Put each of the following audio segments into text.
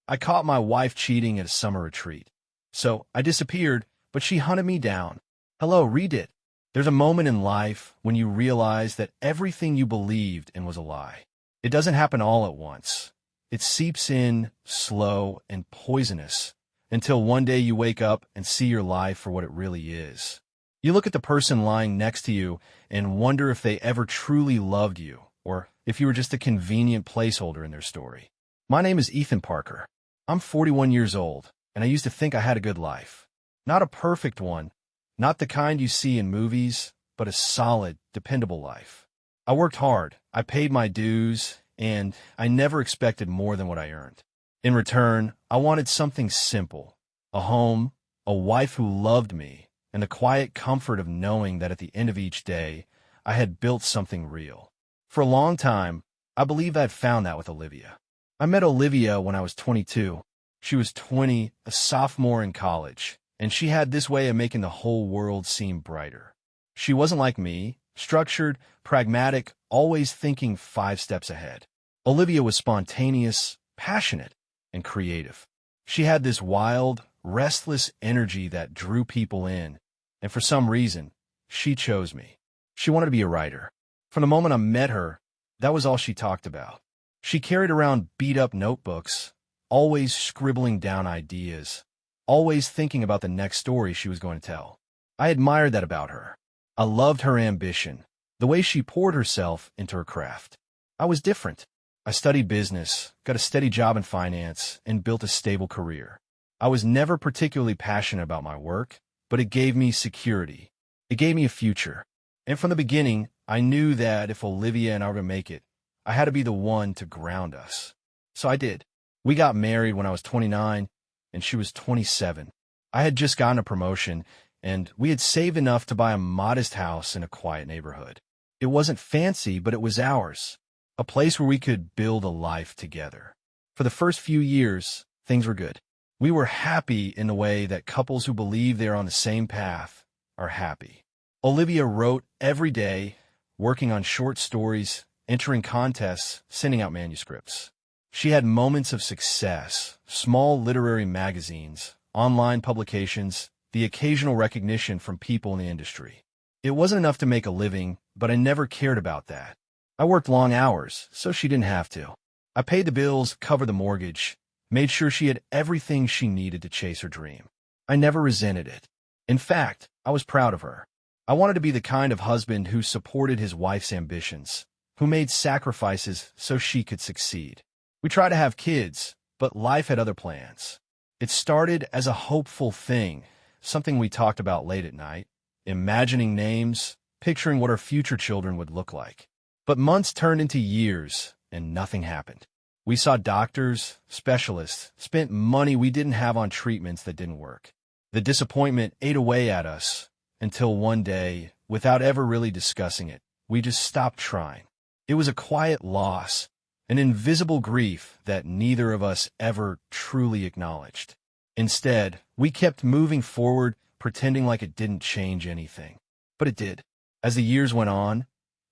I caught my wife cheating at a summer retreat. So I disappeared, but she hunted me down. Hello, read it. There's a moment in life when you realize that everything you believed in was a lie. It doesn't happen all at once. It seeps in, slow and poisonous, until one day you wake up and see your life for what it really is. You look at the person lying next to you and wonder if they ever truly loved you, or if you were just a convenient placeholder in their story. My name is Ethan Parker. I'm 41 years old, and I used to think I had a good life. Not a perfect one, not the kind you see in movies, but a solid, dependable life. I worked hard, I paid my dues, and I never expected more than what I earned. In return, I wanted something simple: a home, a wife who loved me, and the quiet comfort of knowing that at the end of each day, I had built something real. For a long time, I believed I'd found that with Olivia. I met Olivia when I was 22. She was 20, a sophomore in college, and she had this way of making the whole world seem brighter. She wasn't like me, structured, pragmatic, always thinking 5 steps ahead. Olivia was spontaneous, passionate, and creative. She had this wild, restless energy that drew people in, and for some reason, she chose me. She wanted to be a writer. From the moment I met her, that was all she talked about. She carried around beat-up notebooks, always scribbling down ideas, always thinking about the next story she was going to tell. I admired that about her. I loved her ambition, the way she poured herself into her craft. I was different. I studied business, got a steady job in finance, and built a stable career. I was never particularly passionate about my work, but it gave me security. It gave me a future. And from the beginning, I knew that if Olivia and I were to make it, I had to be the one to ground us. So I did. We got married when I was 29, and she was 27. I had just gotten a promotion, and we had saved enough to buy a modest house in a quiet neighborhood. It wasn't fancy, but it was ours, a place where we could build a life together. For the first few years, things were good. We were happy in the way that couples who believe they're on the same path are happy. Olivia wrote every day, working on short stories, entering contests, sending out manuscripts. She had moments of success, small literary magazines, online publications, the occasional recognition from people in the industry. It wasn't enough to make a living, but I never cared about that. I worked long hours, so she didn't have to. I paid the bills, covered the mortgage, made sure she had everything she needed to chase her dream. I never resented it. In fact, I was proud of her. I wanted to be the kind of husband who supported his wife's ambitions, who made sacrifices so she could succeed. We tried to have kids, but life had other plans. It started as a hopeful thing, something we talked about late at night, imagining names, picturing what our future children would look like. But months turned into years, and nothing happened. We saw doctors, specialists, spent money we didn't have on treatments that didn't work. The disappointment ate away at us, until one day, without ever really discussing it, we just stopped trying. It was a quiet loss, an invisible grief that neither of us ever truly acknowledged. Instead, we kept moving forward, pretending like it didn't change anything. But it did. As the years went on,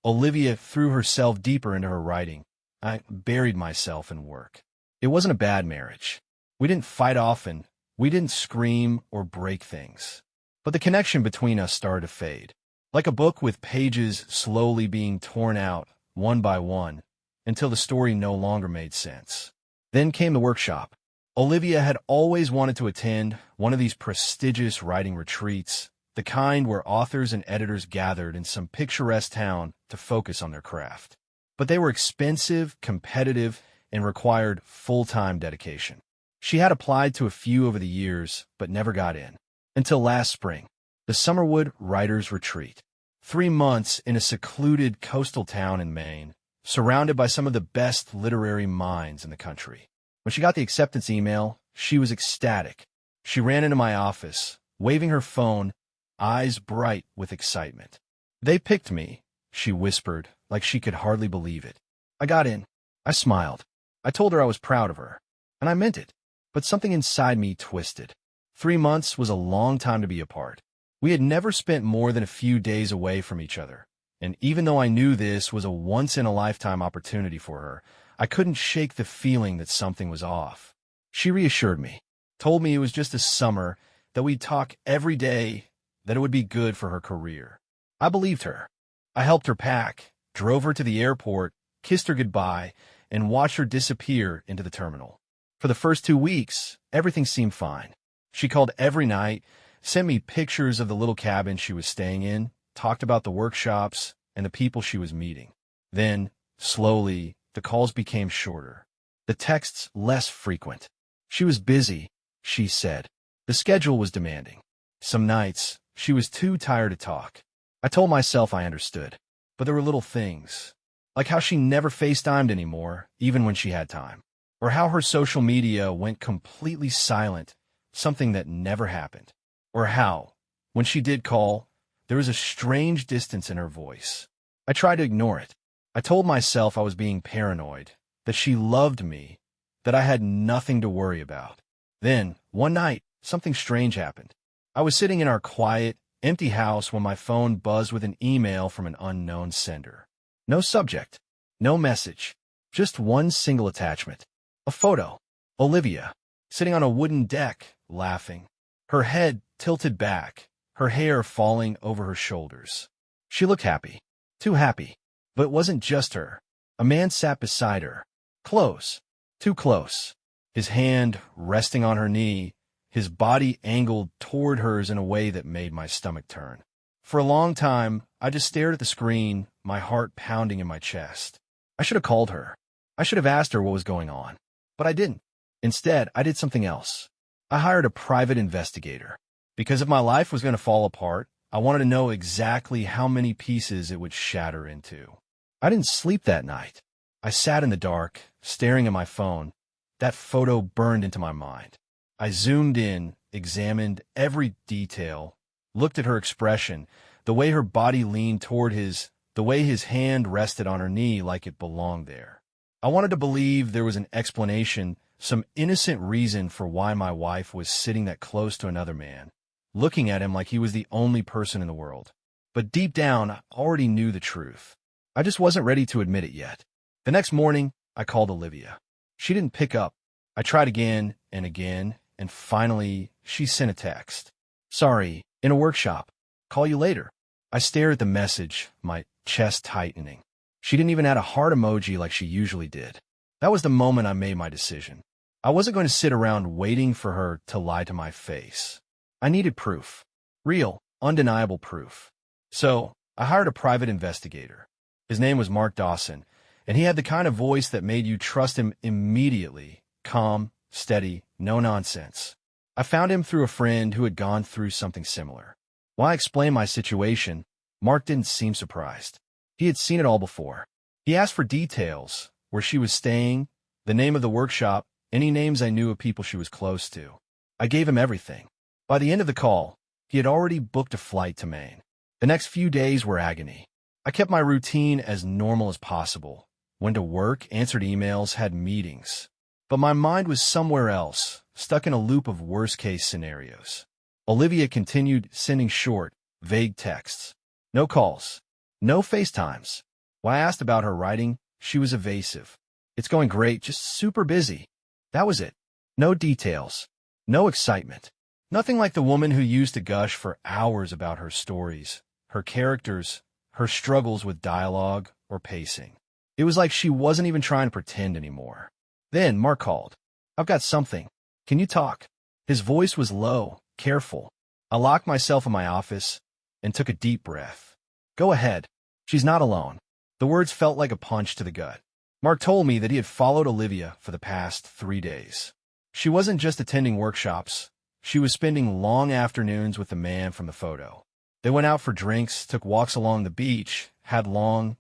Olivia threw herself deeper into her writing. I buried myself in work. It wasn't a bad marriage. We didn't fight often. We didn't scream or break things. But the connection between us started to fade. Like a book with pages slowly being torn out, one by one, until the story no longer made sense. Then came the workshop. Olivia had always wanted to attend one of these prestigious writing retreats, the kind where authors and editors gathered in some picturesque town to focus on their craft. But they were expensive, competitive, and required full-time dedication. She had applied to a few over the years, but never got in. Until last spring, the Summerwood Writers Retreat. 3 months in a secluded coastal town in Maine, surrounded by some of the best literary minds in the country. When she got the acceptance email, she was ecstatic. She ran into my office, waving her phone, eyes bright with excitement. "They picked me," she whispered, like she could hardly believe it. I got in. I smiled. I told her I was proud of her, and I meant it. But something inside me twisted. 3 months was a long time to be apart. We had never spent more than a few days away from each other, and even though I knew this was a once-in-a-lifetime opportunity for her, I couldn't shake the feeling that something was off. She reassured me, told me it was just a summer, that we'd talk every day, that it would be good for her career. I believed her. I helped her pack, drove her to the airport, kissed her goodbye, and watched her disappear into the terminal. For the first 2 weeks, everything seemed fine. She called every night, sent me pictures of the little cabin she was staying in, talked about the workshops and the people she was meeting. Then, slowly, the calls became shorter, the texts less frequent. She was busy, she said. The schedule was demanding. Some nights, she was too tired to talk. I told myself I understood, but there were little things, like how she never FaceTimed anymore, even when she had time, or how her social media went completely silent, something that never happened, or how, when she did call, there was a strange distance in her voice. I tried to ignore it. I told myself I was being paranoid, that she loved me, that I had nothing to worry about. Then, one night, something strange happened. I was sitting in our quiet, empty house when my phone buzzed with an email from an unknown sender. No subject, no message, just one single attachment. A photo. Olivia, sitting on a wooden deck, laughing. Her head tilted back, her hair falling over her shoulders. She looked happy. Too happy. But it wasn't just her. A man sat beside her. Close. Too close. His hand resting on her knee, his body angled toward hers in a way that made my stomach turn. For a long time, I just stared at the screen, my heart pounding in my chest. I should have called her. I should have asked her what was going on. But I didn't. Instead, I did something else. I hired a private investigator. Because if my life was going to fall apart, I wanted to know exactly how many pieces it would shatter into. I didn't sleep that night. I sat in the dark, staring at my phone. That photo burned into my mind. I zoomed in, examined every detail, looked at her expression, the way her body leaned toward his, the way his hand rested on her knee like it belonged there. I wanted to believe there was an explanation, some innocent reason for why my wife was sitting that close to another man, looking at him like he was the only person in the world. But deep down, I already knew the truth. I just wasn't ready to admit it yet. The next morning, I called Olivia. She didn't pick up. I tried again, and finally, she sent a text. Sorry, in a workshop. Call you later. I stared at the message, my chest tightening. She didn't even add a heart emoji like she usually did. That was the moment I made my decision. I wasn't going to sit around waiting for her to lie to my face. I needed proof. Real, undeniable proof. So, I hired a private investigator. His name was Mark Dawson, and he had the kind of voice that made you trust him immediately. Calm, steady, no nonsense. I found him through a friend who had gone through something similar. When I explained my situation, Mark didn't seem surprised. He had seen it all before. He asked for details, where she was staying, the name of the workshop, any names I knew of people she was close to. I gave him everything. By the end of the call, he had already booked a flight to Maine. The next few days were agony. I kept my routine as normal as possible. Went to work, answered emails, had meetings. But my mind was somewhere else, stuck in a loop of worst-case scenarios. Olivia continued sending short, vague texts. No calls. No FaceTimes. When I asked about her writing, she was evasive. It's going great, just super busy. That was it. No details. No excitement. Nothing like the woman who used to gush for hours about her stories, her characters, her struggles with dialogue or pacing. It was like she wasn't even trying to pretend anymore. Then Mark called. I've got something. Can you talk? His voice was low, careful. I locked myself in my office and took a deep breath. Go ahead. She's not alone. The words felt like a punch to the gut. Mark told me that he had followed Olivia for the past 3 days. She wasn't just attending workshops. She was spending long afternoons with the man from the photo. They went out for drinks, took walks along the beach, had long,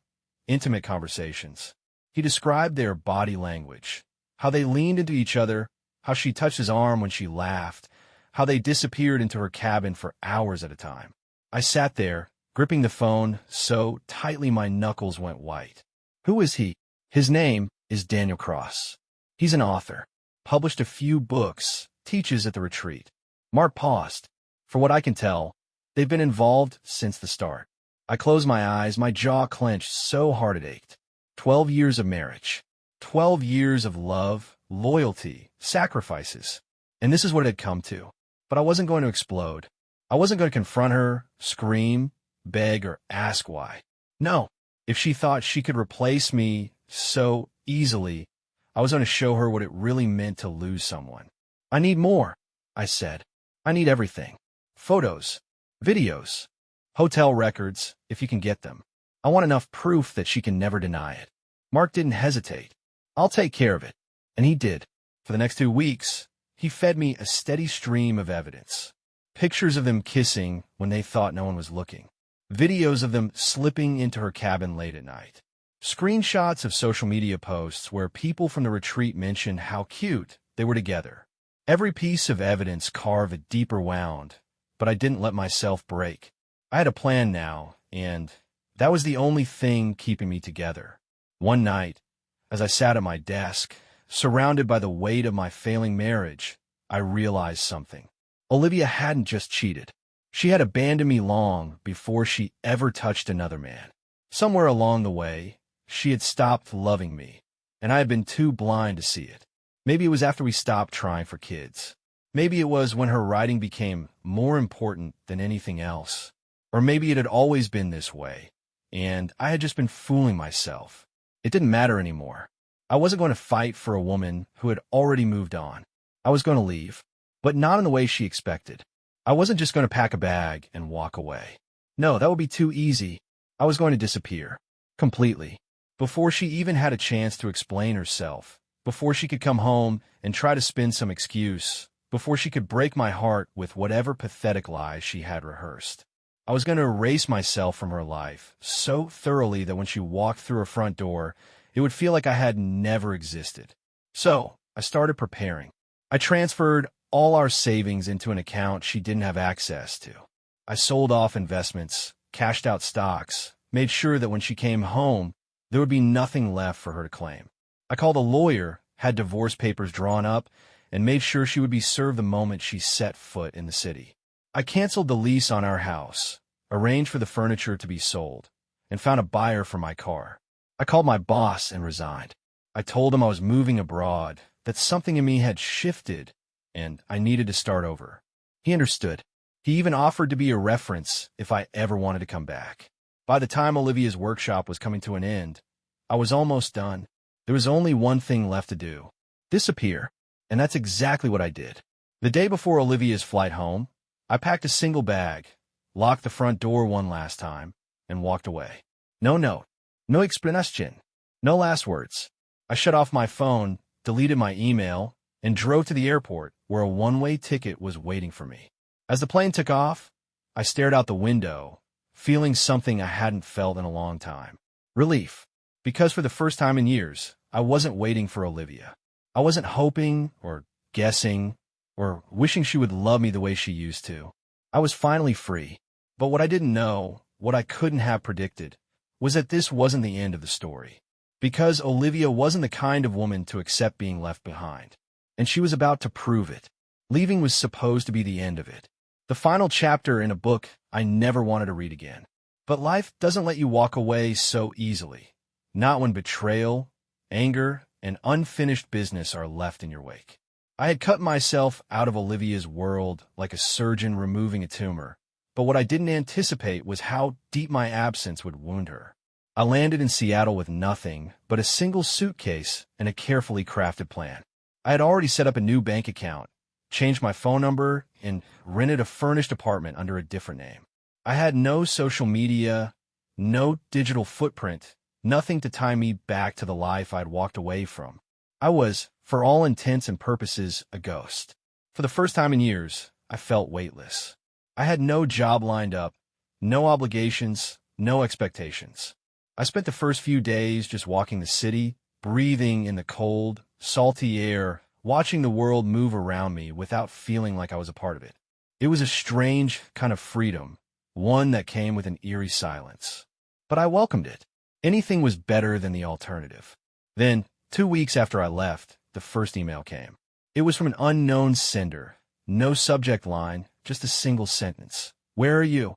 intimate conversations. He described their body language, how they leaned into each other, how she touched his arm when she laughed, how they disappeared into her cabin for hours at a time. I sat there, gripping the phone so tightly my knuckles went white. Who is he? His name is Daniel Cross. He's an author, published a few books, teaches at the retreat. Mark paused. For what I can tell, they've been involved since the start. I closed my eyes, my jaw clenched so hard it ached. 12 years of marriage. 12 years of love, loyalty, sacrifices. And this is what it had come to. But I wasn't going to explode. I wasn't going to confront her, scream, beg, or ask why. No, if she thought she could replace me so easily, I was going to show her what it really meant to lose someone. I need more, I said. I need everything. Photos, videos, hotel records, if you can get them. I want enough proof that she can never deny it. Mark didn't hesitate. I'll take care of it. And he did. For the next 2 weeks, he fed me a steady stream of evidence. Pictures of them kissing when they thought no one was looking. Videos of them slipping into her cabin late at night. Screenshots of social media posts where people from the retreat mentioned how cute they were together. Every piece of evidence carved a deeper wound, but I didn't let myself break. I had a plan now, and that was the only thing keeping me together. One night, as I sat at my desk, surrounded by the weight of my failing marriage, I realized something. Olivia hadn't just cheated. She had abandoned me long before she ever touched another man. Somewhere along the way, she had stopped loving me, and I had been too blind to see it. Maybe it was after we stopped trying for kids. Maybe it was when her writing became more important than anything else. Or maybe it had always been this way, and I had just been fooling myself. It didn't matter anymore. I wasn't going to fight for a woman who had already moved on. I was going to leave, but not in the way she expected. I wasn't just going to pack a bag and walk away. No, that would be too easy. I was going to disappear. Completely. Before she even had a chance to explain herself. Before she could come home and try to spin some excuse. Before she could break my heart with whatever pathetic lies she had rehearsed. I was going to erase myself from her life so thoroughly that when she walked through her front door, it would feel like I had never existed. So, I started preparing. I transferred all our savings into an account she didn't have access to. I sold off investments, cashed out stocks, made sure that when she came home, there would be nothing left for her to claim. I called a lawyer, had divorce papers drawn up, and made sure she would be served the moment she set foot in the city. I canceled the lease on our house, arranged for the furniture to be sold, and found a buyer for my car. I called my boss and resigned. I told him I was moving abroad, that something in me had shifted, and I needed to start over. He understood. He even offered to be a reference if I ever wanted to come back. By the time Olivia's workshop was coming to an end, I was almost done. There was only one thing left to do. Disappear. And that's exactly what I did. The day before Olivia's flight home, I packed a single bag, locked the front door one last time, and walked away. No note. No explanation. No last words. I shut off my phone, deleted my email, and drove to the airport where a one-way ticket was waiting for me. As the plane took off, I stared out the window, feeling something I hadn't felt in a long time. Relief. Because for the first time in years, I wasn't waiting for Olivia. I wasn't hoping or guessing or wishing she would love me the way she used to. I was finally free. But what I didn't know, what I couldn't have predicted, was that this wasn't the end of the story. Because Olivia wasn't the kind of woman to accept being left behind. And she was about to prove it. Leaving was supposed to be the end of it. The final chapter in a book I never wanted to read again. But life doesn't let you walk away so easily. Not when betrayal, anger, and unfinished business are left in your wake. I had cut myself out of Olivia's world like a surgeon removing a tumor, but what I didn't anticipate was how deep my absence would wound her. I landed in Seattle with nothing but a single suitcase and a carefully crafted plan. I had already set up a new bank account, changed my phone number, and rented a furnished apartment under a different name. I had no social media, no digital footprint, nothing to tie me back to the life I'd walked away from. I was, for all intents and purposes, a ghost. For the first time in years, I felt weightless. I had no job lined up, no obligations, no expectations. I spent the first few days just walking the city, breathing in the cold, salty air, watching the world move around me without feeling like I was a part of it. It was a strange kind of freedom, one that came with an eerie silence. But I welcomed it. Anything was better than the alternative. Then, 2 weeks after I left, the first email came. It was from an unknown sender. No subject line, just a single sentence. Where are you?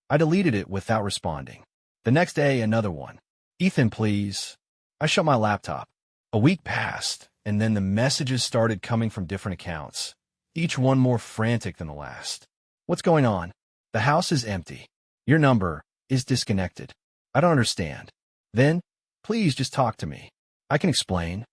I deleted it without responding. The next day, another one. Ethan, please. I shut my laptop. A week passed, and then the messages started coming from different accounts, each one more frantic than the last. What's going on? The house is empty. Your number is disconnected. I don't understand. Then, please just talk to me. I can explain.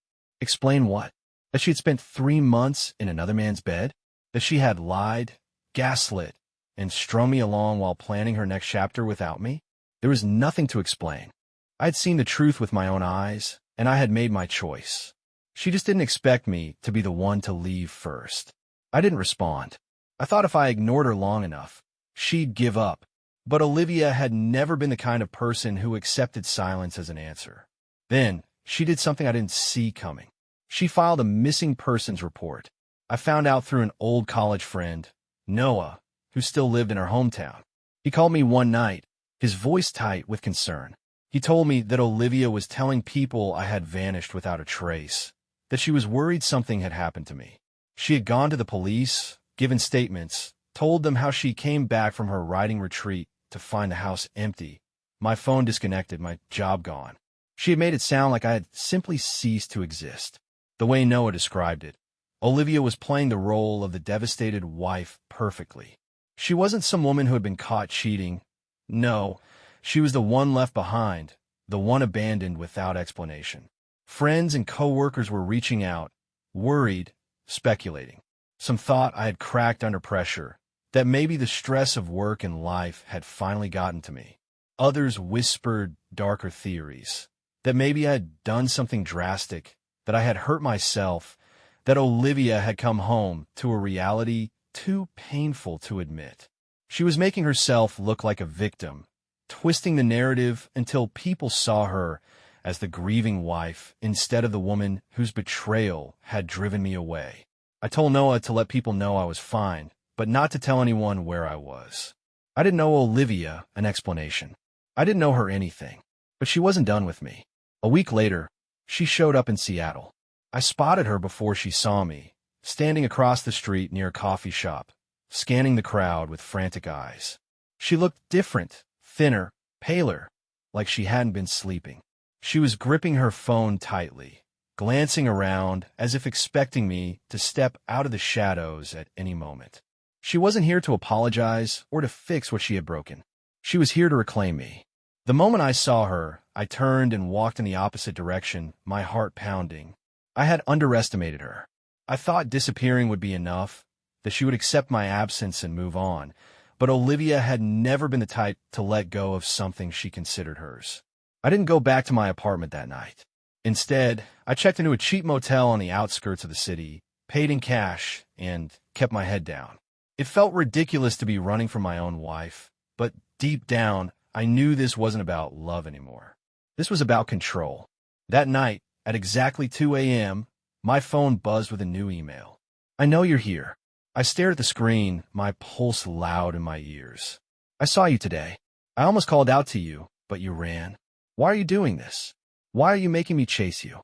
Explain what? That she had spent 3 months in another man's bed? That she had lied, gaslit, and strung me along while planning her next chapter without me? There was nothing to explain. I had seen the truth with my own eyes, and I had made my choice. She just didn't expect me to be the one to leave first. I didn't respond. I thought if I ignored her long enough, she'd give up. But Olivia had never been the kind of person who accepted silence as an answer. Then, she did something I didn't see coming. She filed a missing persons report. I found out through an old college friend, Noah, who still lived in her hometown. He called me one night, his voice tight with concern. He told me that Olivia was telling people I had vanished without a trace, that she was worried something had happened to me. She had gone to the police, given statements, told them how she came back from her riding retreat to find the house empty, my phone disconnected, my job gone. She had made it sound like I had simply ceased to exist. The way Noah described it, Olivia was playing the role of the devastated wife perfectly. She wasn't some woman who had been caught cheating. No, she was the one left behind, the one abandoned without explanation. Friends and coworkers were reaching out, worried, speculating. Some thought I had cracked under pressure, that maybe the stress of work and life had finally gotten to me. Others whispered darker theories, that maybe I had done something drastic, that I had hurt myself, that Olivia had come home to a reality too painful to admit. She was making herself look like a victim, twisting the narrative until people saw her as the grieving wife instead of the woman whose betrayal had driven me away. I told Noah to let people know I was fine, but not to tell anyone where I was. I didn't owe Olivia an explanation. I didn't owe her anything, but she wasn't done with me. A week later, she showed up in Seattle. I spotted her before she saw me, standing across the street near a coffee shop, scanning the crowd with frantic eyes. She looked different, thinner, paler, like she hadn't been sleeping. She was gripping her phone tightly, glancing around as if expecting me to step out of the shadows at any moment. She wasn't here to apologize or to fix what she had broken. She was here to reclaim me. The moment I saw her, I turned and walked in the opposite direction, my heart pounding. I had underestimated her. I thought disappearing would be enough, that she would accept my absence and move on, but Olivia had never been the type to let go of something she considered hers. I didn't go back to my apartment that night. Instead, I checked into a cheap motel on the outskirts of the city, paid in cash, and kept my head down. It felt ridiculous to be running from my own wife, but deep down, I knew this wasn't about love anymore. This was about control. That night, at exactly 2 a.m., my phone buzzed with a new email. I know you're here. I stared at the screen, my pulse loud in my ears. I saw you today. I almost called out to you, but you ran. Why are you doing this? Why are you making me chase you?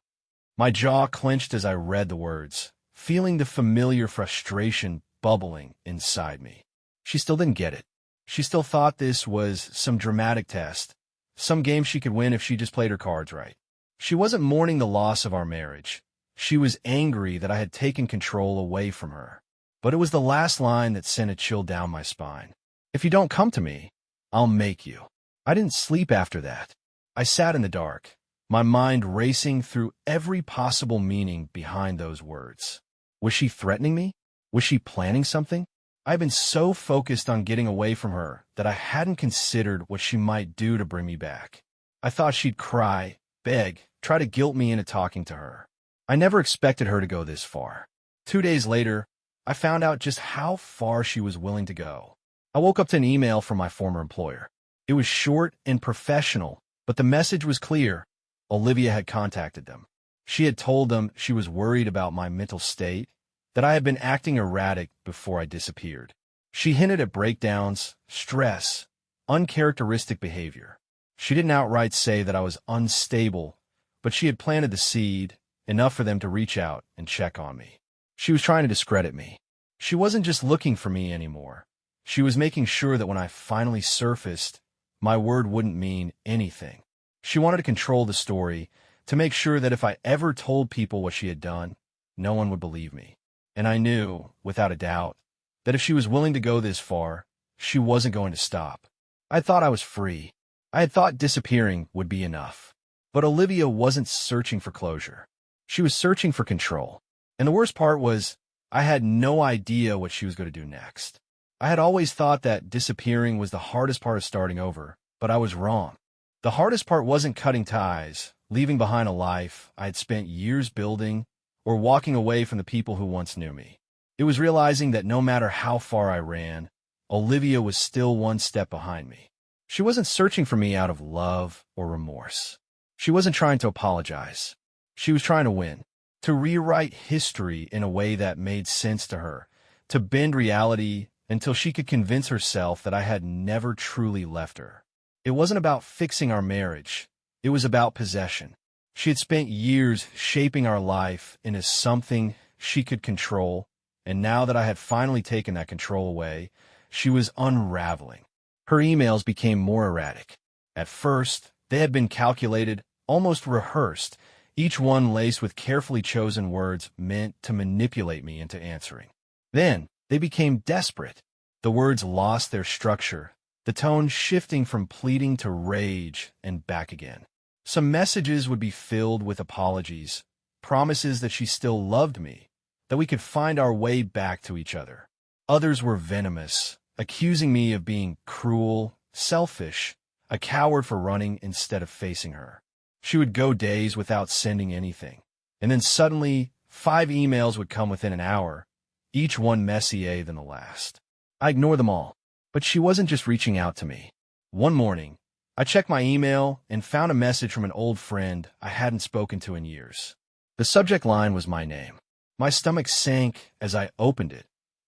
My jaw clenched as I read the words, feeling the familiar frustration bubbling inside me. She still didn't get it. She still thought this was some dramatic test, some game she could win if she just played her cards right. She wasn't mourning the loss of our marriage. She was angry that I had taken control away from her. But it was the last line that sent a chill down my spine. If you don't come to me, I'll make you. I didn't sleep after that. I sat in the dark, my mind racing through every possible meaning behind those words. Was she threatening me? Was she planning something? I'd been so focused on getting away from her that I hadn't considered what she might do to bring me back. I thought she'd cry, beg, try to guilt me into talking to her. I never expected her to go this far. 2 days later, I found out just how far she was willing to go. I woke up to an email from my former employer. It was short and professional, but the message was clear. Olivia had contacted them. She had told them she was worried about my mental state, that I had been acting erratic before I disappeared. She hinted at breakdowns, stress, uncharacteristic behavior. She didn't outright say that I was unstable, but she had planted the seed, enough for them to reach out and check on me. She was trying to discredit me. She wasn't just looking for me anymore. She was making sure that when I finally surfaced, my word wouldn't mean anything. She wanted to control the story, to make sure that if I ever told people what she had done, no one would believe me. And I knew, without a doubt, that if she was willing to go this far, she wasn't going to stop. I thought I was free. I had thought disappearing would be enough. But Olivia wasn't searching for closure. She was searching for control. And the worst part was, I had no idea what she was going to do next. I had always thought that disappearing was the hardest part of starting over, but I was wrong. The hardest part wasn't cutting ties, leaving behind a life I had spent years building, or walking away from the people who once knew me. It was realizing that no matter how far I ran, Olivia was still one step behind me. She wasn't searching for me out of love or remorse. She wasn't trying to apologize. She was trying to win, to rewrite history in a way that made sense to her, to bend reality until she could convince herself that I had never truly left her. It wasn't about fixing our marriage. It was about possession. She had spent years shaping our life into something she could control, and now that I had finally taken that control away, she was unraveling. Her emails became more erratic. At first, they had been calculated, almost rehearsed, each one laced with carefully chosen words meant to manipulate me into answering. Then, they became desperate. The words lost their structure, the tone shifting from pleading to rage and back again. Some messages would be filled with apologies, promises that she still loved me, that we could find our way back to each other. Others were venomous, accusing me of being cruel, selfish, a coward for running instead of facing her. She would go days without sending anything, and then suddenly 5 emails would come within an hour, each one messier than the last. I ignored them all, but she wasn't just reaching out to me. One morning, I checked my email and found a message from an old friend I hadn't spoken to in years. The subject line was my name. My stomach sank as I opened it,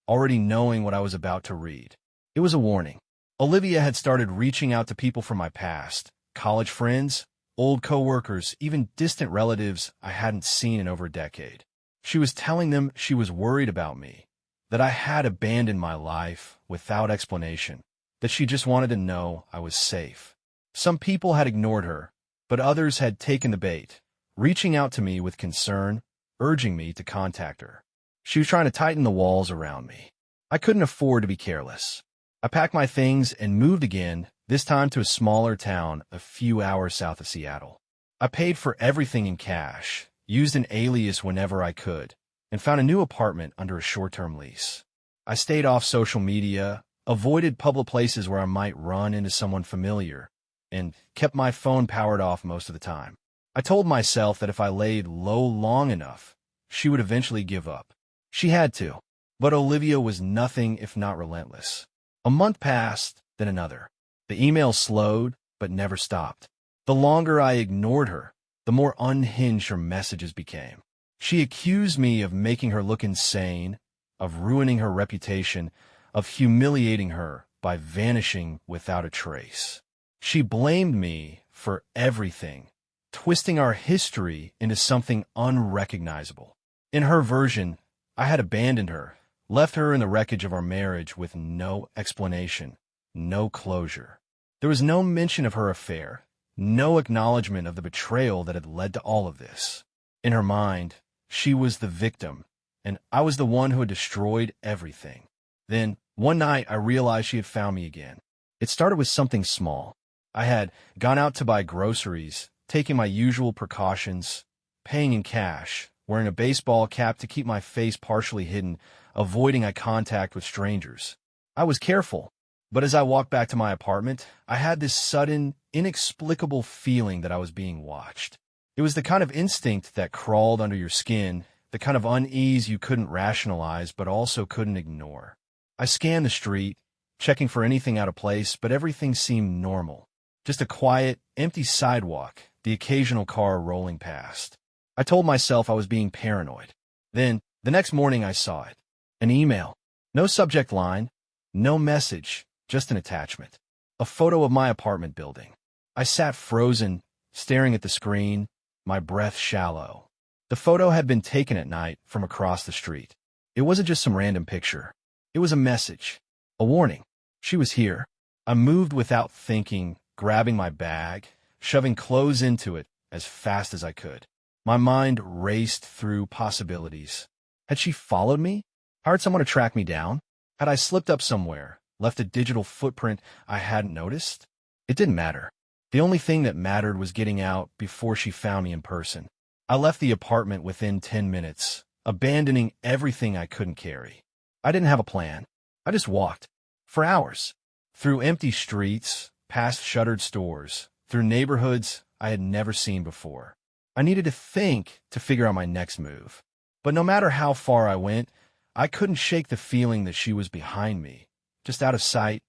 already knowing what I was about to read. It was a warning. Olivia had started reaching out to people from my past, college friends, old coworkers, even distant relatives I hadn't seen in over a decade. She was telling them she was worried about me, that I had abandoned my life without explanation, that she just wanted to know I was safe. Some people had ignored her, but others had taken the bait, reaching out to me with concern, urging me to contact her. She was trying to tighten the walls around me. I couldn't afford to be careless. I packed my things and moved again, this time to a smaller town a few hours south of Seattle. I paid for everything in cash, used an alias whenever I could, and found a new apartment under a short-term lease. I stayed off social media, avoided public places where I might run into someone familiar, and kept my phone powered off most of the time. I told myself that if I laid low long enough, she would eventually give up. She had to, but Olivia was nothing if not relentless. A month passed, then another. The emails slowed, but never stopped. The longer I ignored her, the more unhinged her messages became. She accused me of making her look insane, of ruining her reputation, of humiliating her by vanishing without a trace. She blamed me for everything, twisting our history into something unrecognizable. In her version, I had abandoned her, left her in the wreckage of our marriage with no explanation, no closure. There was no mention of her affair, no acknowledgement of the betrayal that had led to all of this. In her mind, she was the victim, and I was the one who had destroyed everything. Then, one night, I realized she had found me again. It started with something small. I had gone out to buy groceries, taking my usual precautions, paying in cash, wearing a baseball cap to keep my face partially hidden, avoiding eye contact with strangers. I was careful, but as I walked back to my apartment, I had this sudden, inexplicable feeling that I was being watched. It was the kind of instinct that crawled under your skin, the kind of unease you couldn't rationalize but also couldn't ignore. I scanned the street, checking for anything out of place, but everything seemed normal. Just a quiet, empty sidewalk, the occasional car rolling past. I told myself I was being paranoid. Then, the next morning I saw it. An email. No subject line, no message, just an attachment. A photo of my apartment building. I sat frozen, staring at the screen, my breath shallow. The photo had been taken at night from across the street. It wasn't just some random picture. It was a message, a warning. She was here. I moved without thinking, grabbing my bag, shoving clothes into it as fast as I could. My mind raced through possibilities. Had she followed me? Hired someone to track me down? Had I slipped up somewhere, left a digital footprint I hadn't noticed? It didn't matter. The only thing that mattered was getting out before she found me in person. I left the apartment within 10 minutes, abandoning everything I couldn't carry. I didn't have a plan. I just walked. For hours. Through empty streets, past shuttered stores, through neighborhoods I had never seen before. I needed to think to figure out my next move. But no matter how far I went, I couldn't shake the feeling that she was behind me, just out of sight,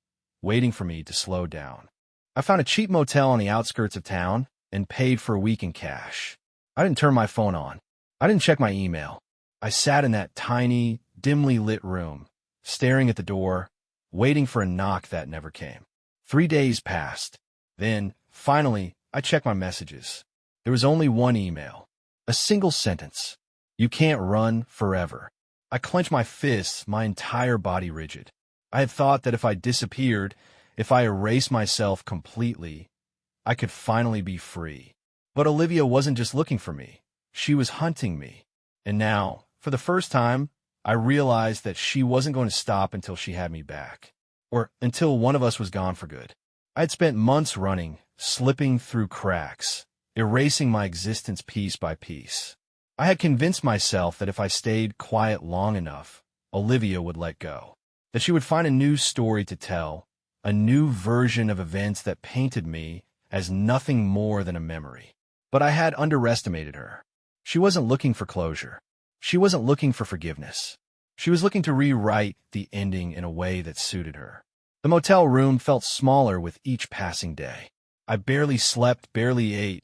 waiting for me to slow down. I found a cheap motel on the outskirts of town and paid for a week in cash. I didn't turn my phone on. I didn't check my email. I sat in that tiny, dimly lit room, staring at the door, waiting for a knock that never came. 3 days passed. Then, finally, I checked my messages. There was only one email. A single sentence. You can't run forever. I clenched my fists, my entire body rigid. I had thought that if I disappeared, if I erased myself completely, I could finally be free. But Olivia wasn't just looking for me. She was hunting me. And now, for the first time, I realized that she wasn't going to stop until she had me back. Or until one of us was gone for good. I had spent months running, slipping through cracks, erasing my existence piece by piece. I had convinced myself that if I stayed quiet long enough, Olivia would let go. That she would find a new story to tell, a new version of events that painted me as nothing more than a memory. But I had underestimated her. She wasn't looking for closure. She wasn't looking for forgiveness. She was looking to rewrite the ending in a way that suited her. The motel room felt smaller with each passing day. I barely slept, barely ate,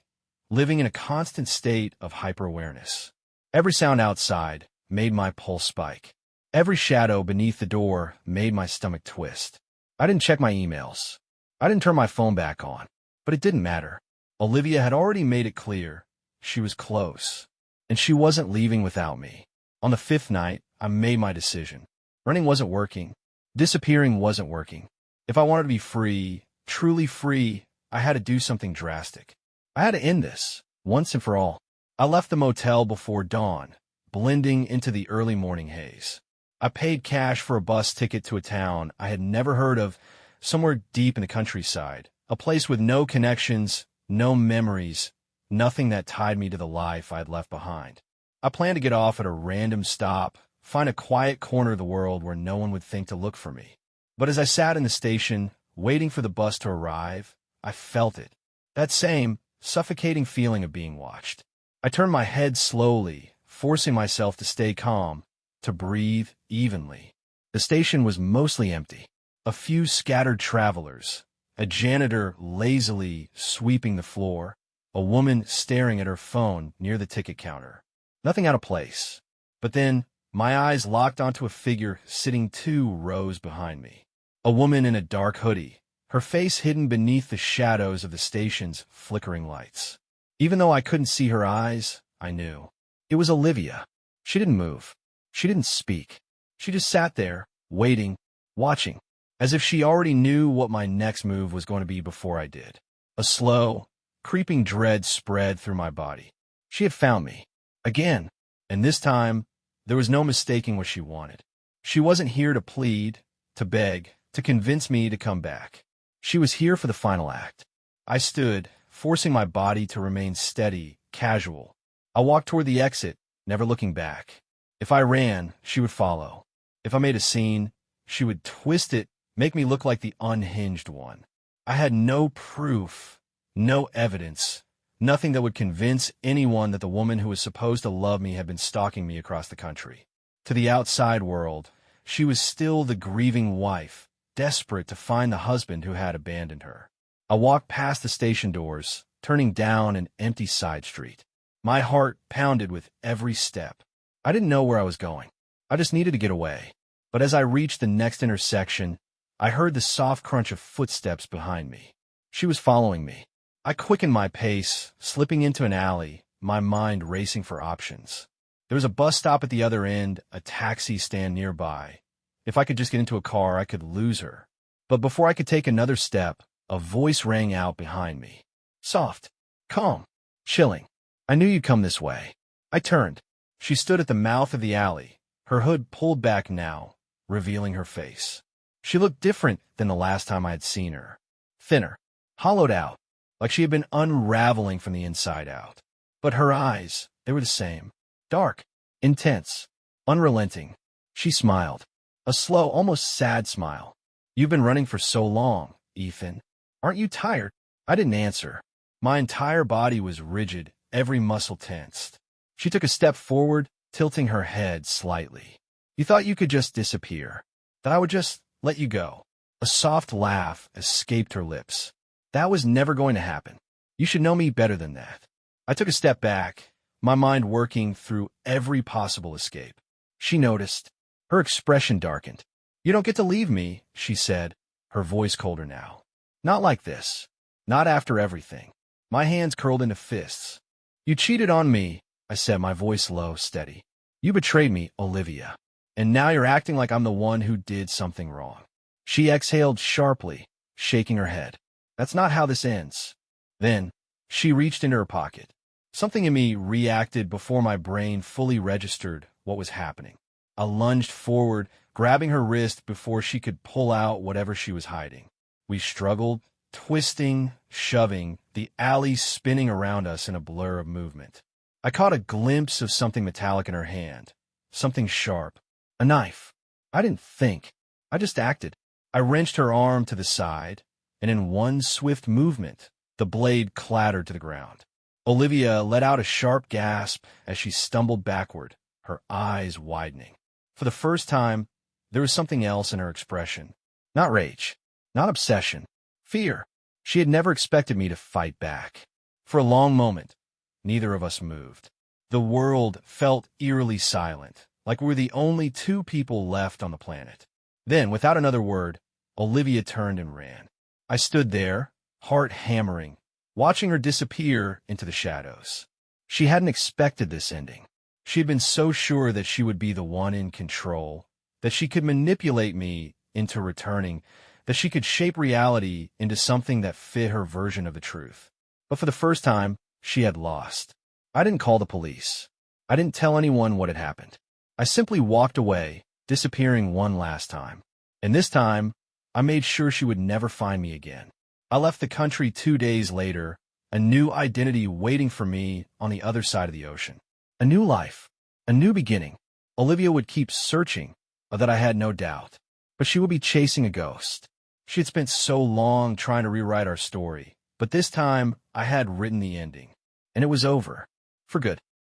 living in a constant state of hyper-awareness. Every sound outside made my pulse spike. Every shadow beneath the door made my stomach twist. I didn't check my emails. I didn't turn my phone back on. But it didn't matter. Olivia had already made it clear she was close, and she wasn't leaving without me. On the 5th night, I made my decision. Running wasn't working. Disappearing wasn't working. If I wanted to be free, truly free, I had to do something drastic. I had to end this, once and for all. I left the motel before dawn, blending into the early morning haze. I paid cash for a bus ticket to a town I had never heard of, somewhere deep in the countryside, a place with no connections, no memories, nothing that tied me to the life I had left behind. I planned to get off at a random stop, find a quiet corner of the world where no one would think to look for me. But as I sat in the station, waiting for the bus to arrive, I felt it. That same, suffocating feeling of being watched. I turned my head slowly, forcing myself to stay calm, to breathe evenly. The station was mostly empty. A few scattered travelers, a janitor lazily sweeping the floor, a woman staring at her phone near the ticket counter. Nothing out of place. But then, my eyes locked onto a figure sitting 2 rows behind me. A woman in a dark hoodie, her face hidden beneath the shadows of the station's flickering lights. Even though I couldn't see her eyes, I knew. It was Olivia. She didn't move. She didn't speak. She just sat there, waiting, watching, as if she already knew what my next move was going to be before I did. A slow, creeping dread spread through my body. She had found me. Again. And this time, there was no mistaking what she wanted. She wasn't here to plead, to beg, to convince me to come back. She was here for the final act. I stood, forcing my body to remain steady, casual. I walked toward the exit, never looking back. If I ran, she would follow. If I made a scene, she would twist it, make me look like the unhinged one. I had no proof, no evidence, nothing that would convince anyone that the woman who was supposed to love me had been stalking me across the country. To the outside world, she was still the grieving wife, desperate to find the husband who had abandoned her. I walked past the station doors, turning down an empty side street. My heart pounded with every step. I didn't know where I was going. I just needed to get away. But as I reached the next intersection, I heard the soft crunch of footsteps behind me. She was following me. I quickened my pace, slipping into an alley, my mind racing for options. There was a bus stop at the other end, a taxi stand nearby. If I could just get into a car, I could lose her. But before I could take another step, a voice rang out behind me. Soft, calm. Chilling. I knew you'd come this way. I turned. She stood at the mouth of the alley, her hood pulled back now, revealing her face. She looked different than the last time I had seen her. Thinner, hollowed out, like she had been unraveling from the inside out. But her eyes, they were the same. Dark, intense, unrelenting. She smiled. A slow, almost sad smile. You've been running for so long, Ethan. Aren't you tired? I didn't answer. My entire body was rigid, every muscle tensed. She took a step forward, tilting her head slightly. You thought you could just disappear, that I would just let you go. A soft laugh escaped her lips. That was never going to happen. You should know me better than that. I took a step back, my mind working through every possible escape. She noticed. Her expression darkened. You don't get to leave me, she said, her voice colder now. Not like this. Not after everything. My hands curled into fists. You cheated on me, I said, my voice low, steady. You betrayed me, Olivia. And now you're acting like I'm the one who did something wrong. She exhaled sharply, shaking her head. That's not how this ends. Then, she reached into her pocket. Something in me reacted before my brain fully registered what was happening. I lunged forward, grabbing her wrist before she could pull out whatever she was hiding. We struggled, twisting, shoving, the alley spinning around us in a blur of movement. I caught a glimpse of something metallic in her hand, something sharp, a knife. I didn't think. I just acted. I wrenched her arm to the side, and in one swift movement, the blade clattered to the ground. Olivia let out a sharp gasp as she stumbled backward, her eyes widening. For the first time, there was something else in her expression. Not rage, not obsession, fear. She had never expected me to fight back. For a long moment, neither of us moved. The world felt eerily silent, like we were the only two people left on the planet. Then, without another word, Olivia turned and ran. I stood there, heart hammering, watching her disappear into the shadows. She hadn't expected this ending. She had been so sure that she would be the one in control, that she could manipulate me into returning, that she could shape reality into something that fit her version of the truth. But for the first time, she had lost. I didn't call the police. I didn't tell anyone what had happened. I simply walked away, disappearing one last time. And this time, I made sure she would never find me again. I left the country 2 days later, a new identity waiting for me on the other side of the ocean. A new life, a new beginning. Olivia would keep searching, of that I had no doubt. But she would be chasing a ghost. She had spent so long trying to rewrite our story, but this time I had written the ending. And it was over. For good.